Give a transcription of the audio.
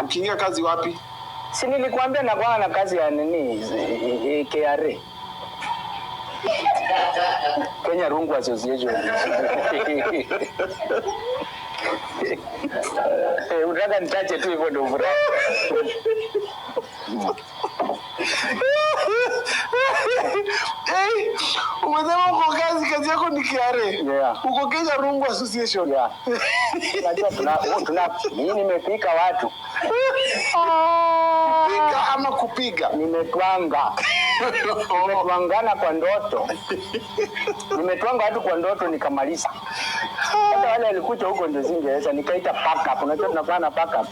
Ukiingia kazi wapi? Si nilikwambia nakuwa na kazi ya nini KRA. Kenya Rungu Association. Unataka nitache tu hivyo ndio furaha. Umesema uko kazi yako ni KRA. Yeah. Uko Kenya Rungu Association. Yeah. Unajua mimi nimepika watu. Piga ama kupiga? Nimetwanga. Nimetwangana kwa ndoto. Nimetwanga watu kwa ndoto nikamaliza. Hata wale walikuja huko ndio singeweza nikaita pack up. Unajua tunafanya pack up.